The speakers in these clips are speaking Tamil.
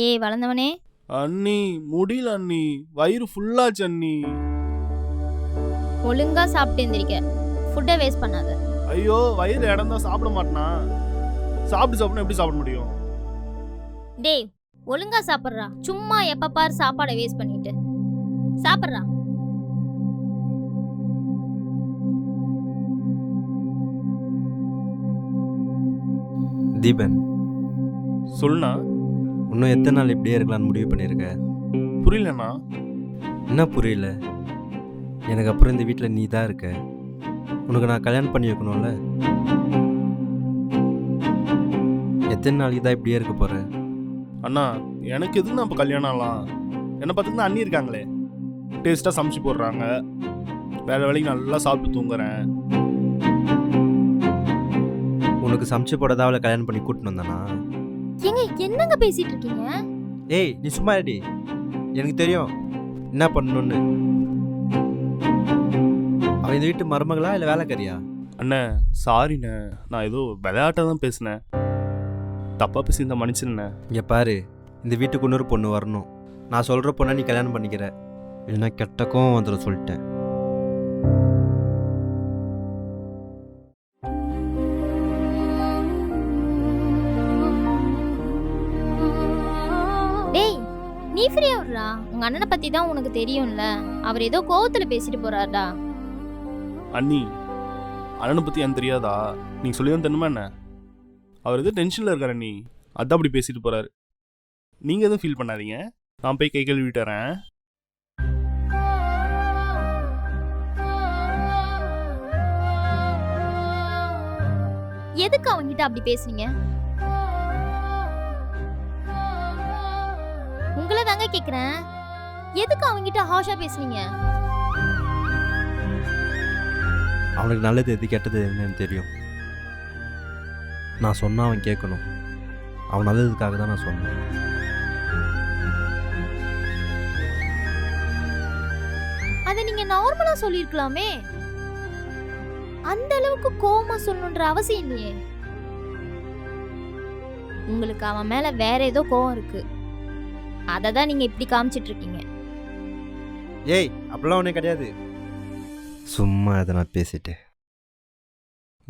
ஏய் வளர்ந்தவனே, அண்ணி முடியல அண்ணி, வயிறு ஃபுல்லாச்சு அண்ணி. ஒழுங்கா சாப்பிட்டு எந்திரிக்க. ஃபுட்டை வேஸ்ட் பண்ணாத. ஐயோ வயிறு இடம் தான், சாப்பிட மாட்டேனா? சாப்பிட்டு எப்படி சாப்பிட முடியும்? டேய் ஒழுங்கா சாப்பிட்றா. சும்மா எப்ப பாரு சாப்பாடை வேஸ்ட் பண்ணிட்டு சாப்பிட்றா. தீபன், சொல்லுண்ணா. இன்னும் எத்தனை நாள் இப்படியே இருக்கலாம்னு முடிவு பண்ணியிருக்க? புரியலண்ணா. என்ன புரியல? எனக்கு அப்புறம் இந்த வீட்டில் நீ தான் இருக்க. உனக்கு நான் கல்யாணம் பண்ணி வைக்கணும்ல. எத்தனை நாளைக்கு தான் இப்படியே இருக்க போகிற? அண்ணா எனக்கு எதுக்கு நான் இப்போ கல்யாணம் ஆகலாம்? என்னை பார்த்துக்கிட்டு அண்ணி இருக்காங்களே, டேஸ்ட்டாக சமைச்சு போடுறாங்க, வேலைக்கு நல்லா சாப்பிட்டு தூங்குறேன். உனக்கு சமைச்சு போடாத அவளை கல்யாணம் பண்ணி கூட்டின்னு வந்தானா? ஏங்க என்னங்க பேசிட்டு இருக்கீங்க? ஏய் நீ சும்மா இருடி. எனக்கு தெரியும் என்ன பண்ணணும்னு. அவன் இந்த வீட்டு மருமகளா இல்லை வேலைக்காரியா? அண்ணே சாரிண்ணே, நான் ஏதோ விளையாட்டாக தான் பேசினேன், தப்பாக பேசி இந்த மன்னிச்சிருண்ணே. இங்கே பாரு, இந்த வீட்டுக்கு இன்னொரு பொண்ணு வரணும். நான் சொல்கிற பொண்ணை நீ கல்யாணம் பண்ணிக்கிற, இல்லைன்னா கெட்ட கோவம் வந்துட சொல்லிட்டேன். டேய் நீ ஃப்ரீயா விடுறா. உங்க அண்ணனை பத்தி தான் உனக்கு தெரியும்ல, அவர் ஏதோ கோவத்துல பேசிட்டு போறாருடா. அண்ணி, அண்ணனை பற்றி எனக்கு தெரியாதா? நீங்கள் சொல்லி தான் தெரியுமா என்ன? அவர் எதுவும் டென்ஷனில் இருக்கார் அண்ணி, அதான் அப்படி பேசிட்டு போகிறாரு. நீங்கள் எதுவும் ஃபீல் பண்ணாதீங்க, நான் போய் கை கழுவிட்டு வரேன். எதுக்கு அவங்கிட்ட அப்படி பேசுறீங்க? உங்களை தாங்க கேக்குறேன், எதுக்கு அவங்கிட்ட ஹாஷா பேசுனீங்க? அவனுக்கு நல்லது எது கெட்டது என்னன்னு தெரியும். நான் சொன்னா அவன் கேட்கணும். அவன் நல்லதுக்காக தான் நான் சொன்னேன். அத நீங்க நார்மலா சொல்லிருக்கலாமே. அந்த அளவுக்கு கோவமா சொல்லணும்ன்ற அவசியம் இல்லையே. உங்களுக்கு அவன் மேல வேற ஏதோ கோவம் இருக்கு, அதை தான் நீங்க இப்படி காமிச்சிட்டு இருக்கீங்க. ஏய் அப்படிலாம் ஒன்றும் கிடையாது. சும்மா எதனா பேசிட்டு.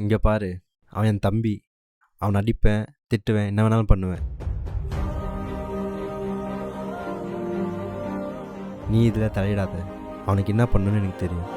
இங்கே பாரு, அவன் என் தம்பி. அவன் அடிப்பேன், திட்டுவேன், என்ன வேணாலும் பண்ணுவேன். நீ இதில் தலையிடாத. அவனுக்கு என்ன பண்ணணும்னு எனக்கு தெரியும்.